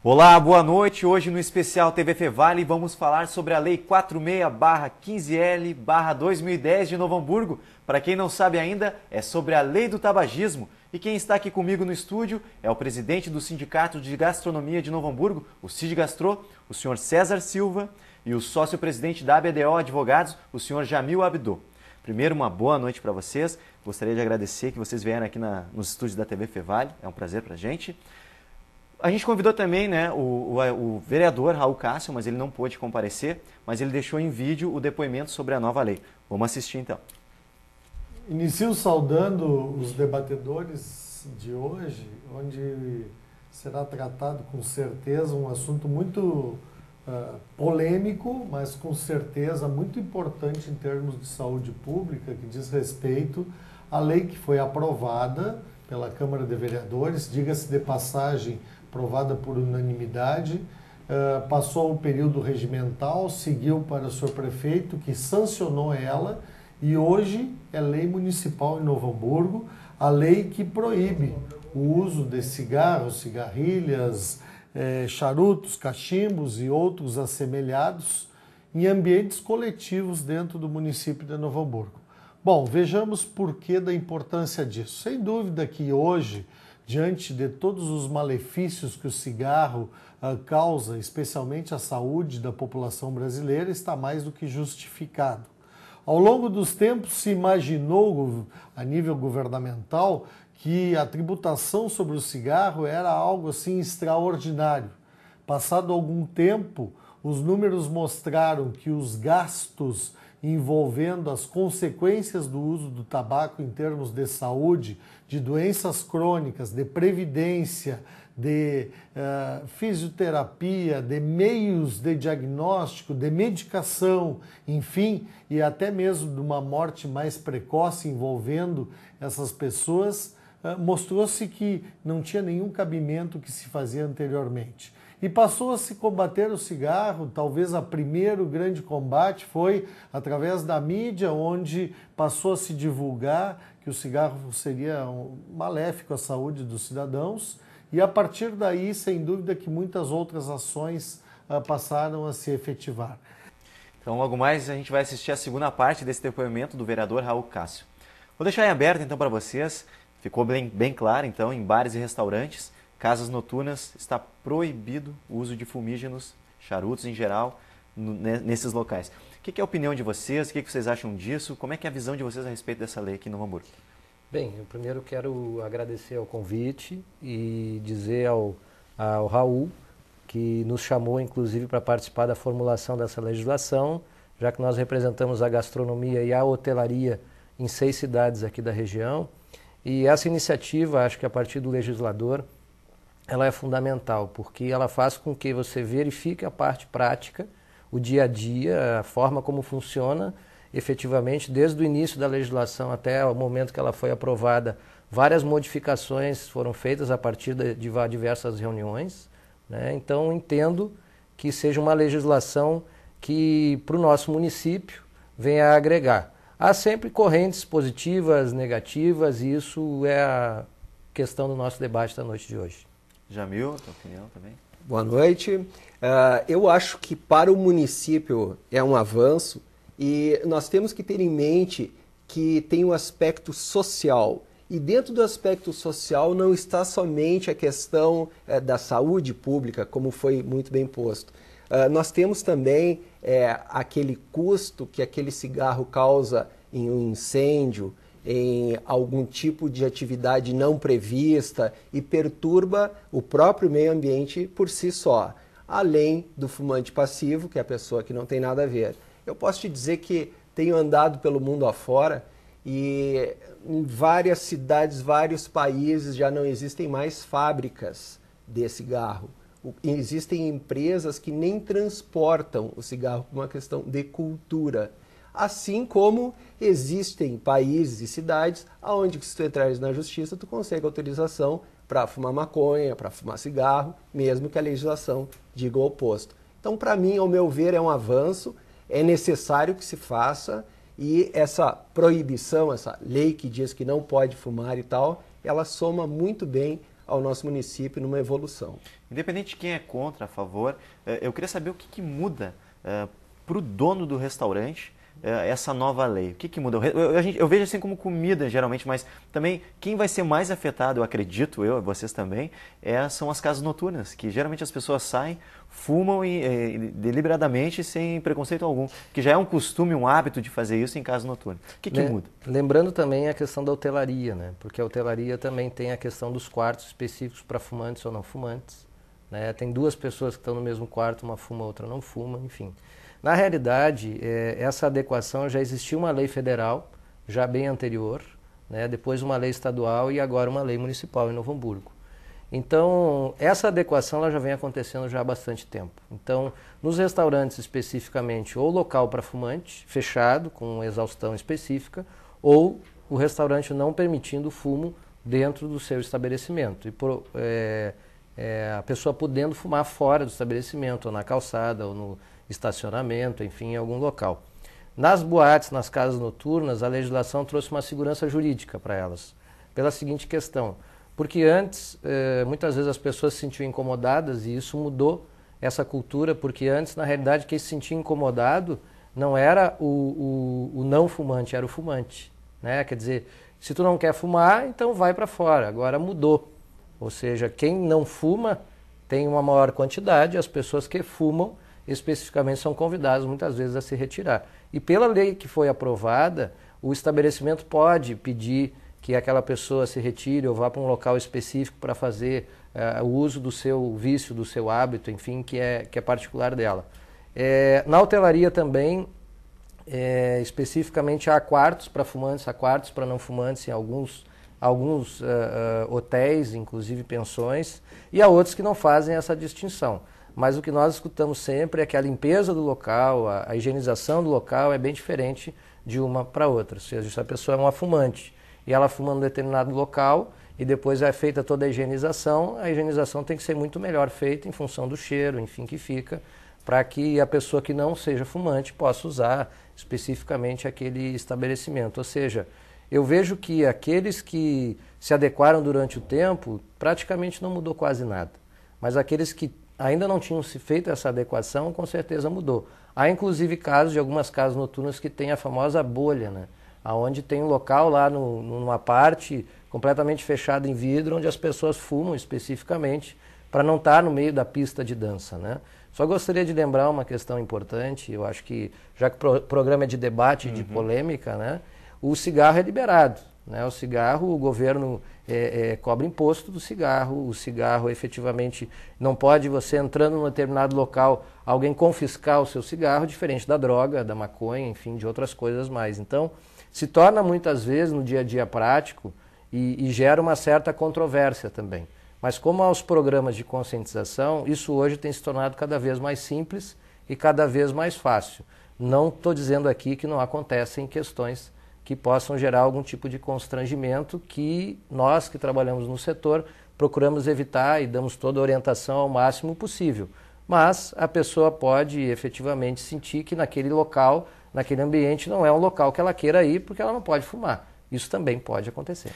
Olá, boa noite. Hoje no especial TV Fevale vamos falar sobre a Lei 46/15L/2010 de Novo Hamburgo. Para quem não sabe ainda, é sobre a Lei do Tabagismo. E quem está aqui comigo no estúdio é o presidente do Sindicato de Gastronomia de Novo Hamburgo, o Sindigastro, o senhor César Silva, e o sócio-presidente da ABDO Advogados, o senhor Jamil Abdo. Primeiro, uma boa noite para vocês. Gostaria de agradecer que vocês vieram aqui nos estúdios da TV Fevale. É um prazer para a gente. A gente convidou também, né, o vereador Raul Cássio, mas ele não pôde comparecer, mas ele deixou em vídeo o depoimento sobre a nova lei. Vamos assistir então. Inicio saudando os debatedores de hoje, onde será tratado com certeza um assunto muito polêmico, mas com certeza muito importante em termos de saúde pública, que diz respeito à lei que foi aprovada pela Câmara de Vereadores, diga-se de passagem, aprovada por unanimidade, passou o período regimental, seguiu para o senhor prefeito, que sancionou ela, e hoje é lei municipal em Novo Hamburgo, a lei que proíbe o uso de cigarros, cigarrilhas, charutos, cachimbos e outros assemelhados em ambientes coletivos dentro do município de Novo Hamburgo. Bom, vejamos por que da importância disso. Sem dúvida que hoje, diante de todos os malefícios que o cigarro causa, especialmente à saúde da população brasileira, está mais do que justificado. Ao longo dos tempos se imaginou, a nível governamental, que a tributação sobre o cigarro era algo assim extraordinário. Passado algum tempo, os números mostraram que os gastos envolvendo as consequências do uso do tabaco em termos de saúde, de doenças crônicas, de previdência, de fisioterapia, de meios de diagnóstico, de medicação, enfim, e até mesmo de uma morte mais precoce envolvendo essas pessoas, mostrou-se que não tinha nenhum cabimento que se fazia anteriormente. E passou a se combater o cigarro, talvez o primeiro grande combate foi através da mídia, onde passou a se divulgar que o cigarro seria maléfico à saúde dos cidadãos, e a partir daí, sem dúvida, que muitas outras ações passaram a se efetivar. Então, logo mais, a gente vai assistir a segunda parte desse depoimento do vereador Raul Cássio. Vou deixar em aberto, então, para vocês. Ficou bem claro, então, em bares e restaurantes, casas noturnas, está proibido o uso de fumígenos, charutos em geral, nesses locais. O que é a opinião de vocês? O que vocês acham disso? Como é que é a visão de vocês a respeito dessa lei aqui em Novo Hamburgo? Bem, eu primeiro quero agradecer ao convite e dizer ao Raul, que nos chamou, inclusive, para participar da formulação dessa legislação, já que nós representamos a gastronomia e a hotelaria em 6 cidades aqui da região. E essa iniciativa, acho que a partir do legislador, ela é fundamental, porque ela faz com que você verifique a parte prática, o dia a dia, a forma como funciona efetivamente, desde o início da legislação até o momento que ela foi aprovada. Várias modificações foram feitas a partir de diversas reuniões, né? Então, entendo que seja uma legislação que, para o nosso município, venha a agregar. Há sempre correntes positivas, negativas, e isso é a questão do nosso debate da noite de hoje. Jamil, tua opinião também? Boa noite. Eu acho que para o município é um avanço e nós temos que ter em mente que tem um aspecto social. E dentro do aspecto social não está somente a questão da saúde pública, como foi muito bem posto. Nós temos também aquele custo que aquele cigarro causa em um incêndio, em algum tipo de atividade não prevista e perturba o próprio meio ambiente por si só, além do fumante passivo, que é a pessoa que não tem nada a ver. Eu posso te dizer que tenho andado pelo mundo afora e em várias cidades, vários países já não existem mais fábricas de cigarro. Existem empresas que nem transportam o cigarro por uma questão de cultura. Assim como existem países e cidades onde, se tu entrares na justiça, tu consegue autorização para fumar maconha, para fumar cigarro, mesmo que a legislação diga o oposto. Então, para mim, ao meu ver, é um avanço, é necessário que se faça, e essa proibição, essa lei que diz que não pode fumar e tal, ela soma muito bem ao nosso município numa evolução. Independente de quem é contra, a favor, eu queria saber o que muda para o dono do restaurante essa nova lei. O que muda? Eu vejo assim como comida, geralmente, mas também quem vai ser mais afetado, eu acredito, vocês também, são as casas noturnas, que geralmente as pessoas saem, fumam deliberadamente, sem preconceito algum, que já é um costume, um hábito de fazer isso em casa noturna. O que muda? Lembrando também a questão da hotelaria, né? Porque a hotelaria também tem a questão dos quartos específicos para fumantes ou não fumantes. Né? Tem duas pessoas que estão no mesmo quarto, uma fuma, outra não fuma, enfim. Na realidade, essa adequação já existia uma lei federal, já bem anterior, né? Depois uma lei estadual e agora uma lei municipal em Novo Hamburgo. Então, essa adequação ela já vem acontecendo já há bastante tempo. Então, nos restaurantes especificamente, ou local para fumante, fechado, com exaustão específica, ou o restaurante não permitindo fumo dentro do seu estabelecimento. E a pessoa podendo fumar fora do estabelecimento, ou na calçada, ou no estacionamento, enfim, em algum local. Nas boates, nas casas noturnas, a legislação trouxe uma segurança jurídica para elas, pela seguinte questão, porque antes, muitas vezes as pessoas se sentiam incomodadas e isso mudou essa cultura, porque antes, na realidade, quem se sentia incomodado não era o não fumante, era o fumante, né? Quer dizer, se tu não quer fumar, então vai para fora, agora mudou, ou seja, quem não fuma tem uma maior quantidade, as pessoas que fumam especificamente são convidados muitas vezes a se retirar. E pela lei que foi aprovada, o estabelecimento pode pedir que aquela pessoa se retire ou vá para um local específico para fazer o uso do seu vício, do seu hábito, enfim, que é particular dela. Na hotelaria também, especificamente há quartos para fumantes, há quartos para não fumantes em alguns hotéis, inclusive pensões, e há outros que não fazem essa distinção. Mas o que nós escutamos sempre é que a limpeza do local, a higienização do local é bem diferente de uma para outra. Ou seja, se a pessoa é uma fumante e ela fuma num determinado local e depois é feita toda a higienização tem que ser muito melhor feita em função do cheiro, enfim, que fica, para que a pessoa que não seja fumante possa usar especificamente aquele estabelecimento. Ou seja, eu vejo que aqueles que se adequaram durante o tempo, praticamente não mudou quase nada. Mas aqueles que ainda não tinham se feito essa adequação, com certeza mudou. Há inclusive casos de algumas casas noturnas que têm a famosa bolha, né? Onde tem um local lá numa parte completamente fechada em vidro, onde as pessoas fumam especificamente para não estar no meio da pista de dança, né? Só gostaria de lembrar uma questão importante, eu acho que, já que o programa é de debate, de polêmica, né? O cigarro é liberado, né? O cigarro, o governo cobra imposto do cigarro, o cigarro efetivamente não pode, você entrando num determinado local, alguém confiscar o seu cigarro, diferente da droga, da maconha, enfim, de outras coisas mais. Então, se torna muitas vezes no dia a dia prático e gera uma certa controvérsia também. Mas como há os programas de conscientização, isso hoje tem se tornado cada vez mais simples e cada vez mais fácil. Não estou dizendo aqui que não acontecem questões que possam gerar algum tipo de constrangimento que nós que trabalhamos no setor procuramos evitar e damos toda a orientação ao máximo possível. Mas a pessoa pode efetivamente sentir que naquele local, naquele ambiente, não é um local que ela queira ir porque ela não pode fumar. Isso também pode acontecer.